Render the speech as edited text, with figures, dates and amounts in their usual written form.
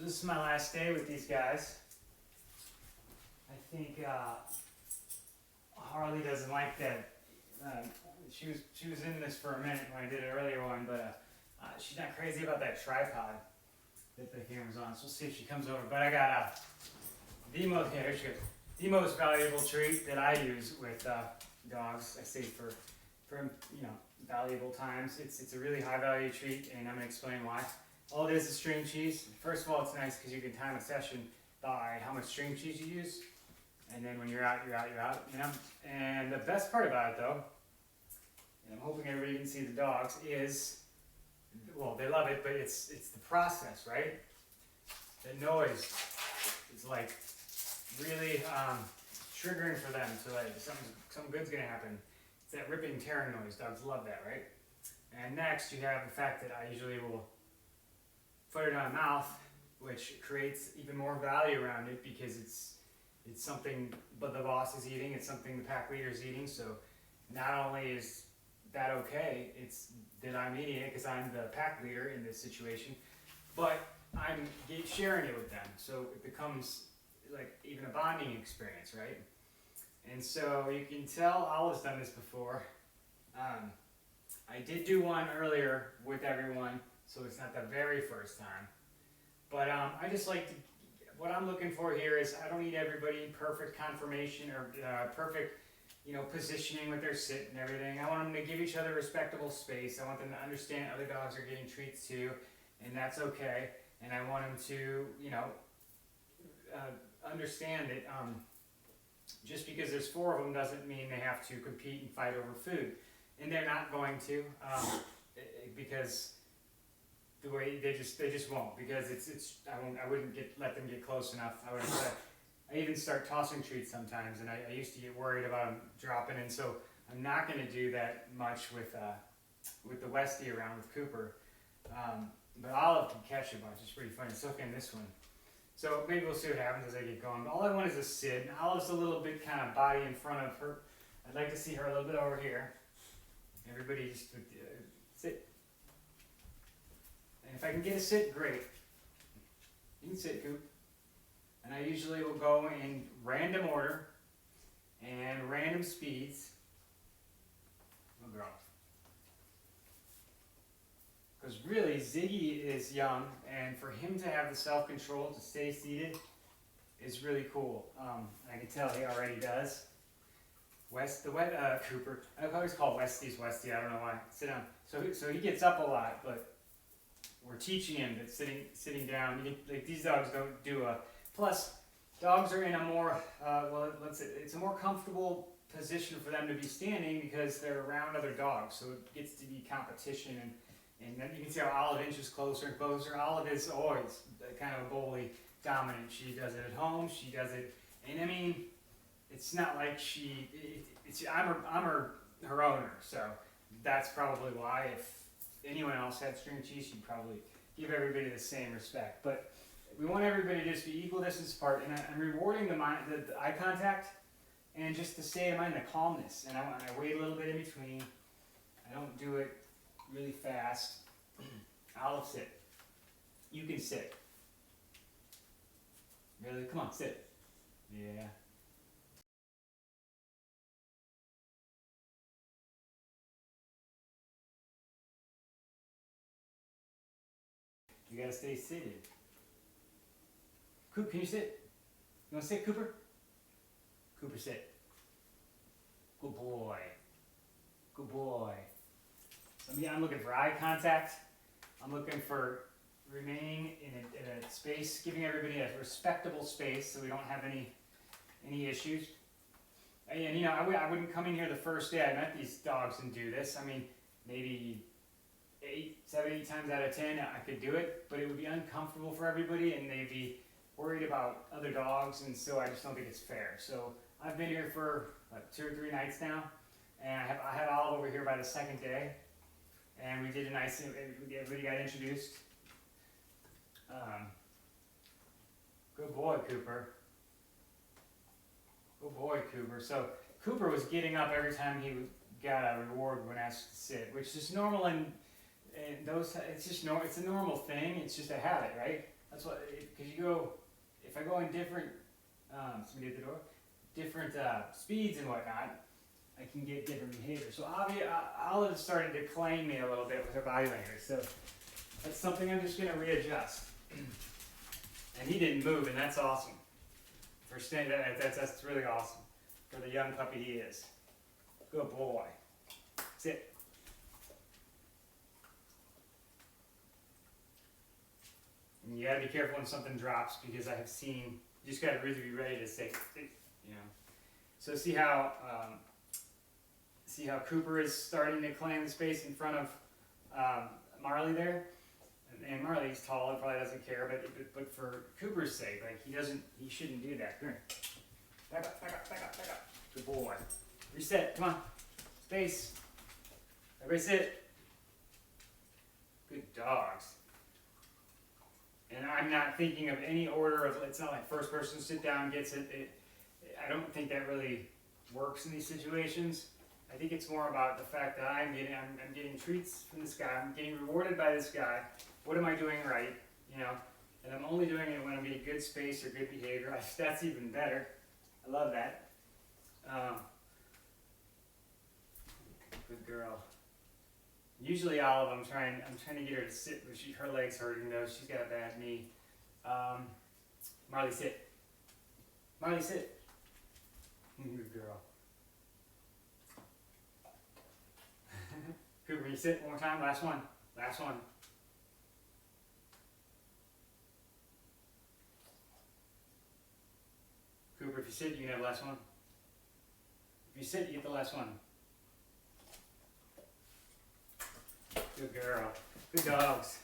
This is my last day with these guys. I think Harley doesn't like that. She was in this for a minute when I did an earlier one, but she's not crazy about that tripod that the camera's on. So we'll see if she comes over. But I got the most here she goes. The most valuable treat that I use with dogs. I save for valuable times. It's a really high value treat, and I'm gonna explain why. All it is string cheese. First of all, it's nice because you can time a session by how much string cheese you use, and then when you're out, you're out, you're out. You know. And the best part about it, though, and I'm hoping everybody can see the dogs, is, well, they love it, but it's the process, right? The noise is like really triggering for them. So like something good's gonna happen. It's that ripping, tearing noise. Dogs love that, right? And next, you have the fact that I usually will put it on the mouth, which creates even more value around it because it's something but the boss is eating, it's something the pack leader is eating. So not only is that okay, it's that I'm eating it because I'm the pack leader in this situation, but I'm sharing it with them. So it becomes like even a bonding experience, right? And so you can tell Olive's done this before. I did do one earlier with everyone, so it's not the very first time. But I just like to, what I'm looking for here is I don't need everybody perfect conformation or perfect, positioning with their sit and everything. I want them to give each other respectable space. I want them to understand other dogs are getting treats too, and that's okay. And I want them to, understand that just because there's 4 of them doesn't mean they have to compete and fight over food. And they're not going to, because the way they just won't, because I wouldn't let them get close enough. I even start tossing treats sometimes, and I used to get worried about them dropping, and so I'm not going to do that much with the Westie around with Cooper. But Olive can catch a bunch. It's pretty funny. So can this one. So maybe we'll see what happens as I get going. But all I want is a sit. And Olive's a little bit kind of body in front of her. I'd like to see her a little bit over here. Everybody just sit. And if I can get a sit, great. You can sit, Coop. And I usually will go in random order and random speeds. Oh, girl. Because really, Ziggy is young, and for him to have the self-control to stay seated is really cool. I can tell he already does. Cooper, I always call Westies Westie, I don't know why. Sit down. So he gets up a lot, but we're teaching him that sitting down, these dogs don't do plus dogs are in a more, it's a more comfortable position for them to be standing because they're around other dogs, so it gets to be competition, and then you can see how Olive inches closer and closer. Olive is always kind of a bully dominant. She does it at home, she does it, and I mean, it's not like I'm her owner, so that's probably why. If anyone else had string cheese, she'd probably give everybody the same respect. But we want everybody to just be equal distance apart, and I'm rewarding the eye contact, and just the state of mind, the calmness. And I wait a little bit in between. I don't do it really fast. Olive, sit. You can sit. Really? Come on, sit. Yeah. You gotta stay seated. Coop, can you sit? You wanna sit, Cooper? Cooper, sit. Good boy. Good boy. So I'm looking for eye contact. I'm looking for remaining in a space, giving everybody a respectable space so we don't have any issues. And I wouldn't come in here the first day I met these dogs and do this. I mean, maybe 7, 8 times out of 10 I could do it, but it would be uncomfortable for everybody and they'd be worried about other dogs, and so I just don't think it's fair. So I've been here for 2 or 3 nights now, and I had Olive over here by the second day, and we did everybody got introduced. Good boy, Cooper. Good boy, Cooper. So Cooper was getting up every time he got a reward when asked to sit, which is normal in those. It's just it's a normal thing. It's just a habit, right? That's what, because you go, if I go in different, somebody at the door, different speeds and whatnot, I can get different behavior. So Olive started to claim me a little bit with her body language. So that's something I'm just gonna readjust. And he didn't move, and that's awesome. For staying, that's really awesome for the young puppy he is. Good boy. Sit. And you gotta be careful when something drops because I have seen. You just gotta really be ready to say, you know. So see how Cooper is starting to claim the space in front of Marley there. And Marley's tall and probably doesn't care, but for Cooper's sake, like he shouldn't do that. Come here. Back up, back up, back up, back up. Good boy. Reset, come on. Space. Everybody sit. Good dogs. And I'm not thinking of any order of, it's not like first person sit down gets it. I don't think that really works in these situations. I think it's more about the fact that I'm getting treats from this guy. I'm getting rewarded by this guy. What am I doing right? You know, and I'm only doing it when I'm in good space or good behavior. That's even better. I love that. Good girl. Usually Olive, I'm trying to get her to sit, but her leg's hurting though. She's got a bad knee. Marley, sit. Marley, sit. Good girl. Cooper, you sit one more time. Last one. Last one. Cooper, if you sit, you can have the last one. If you sit, you get the last one. Good girl. Good dogs.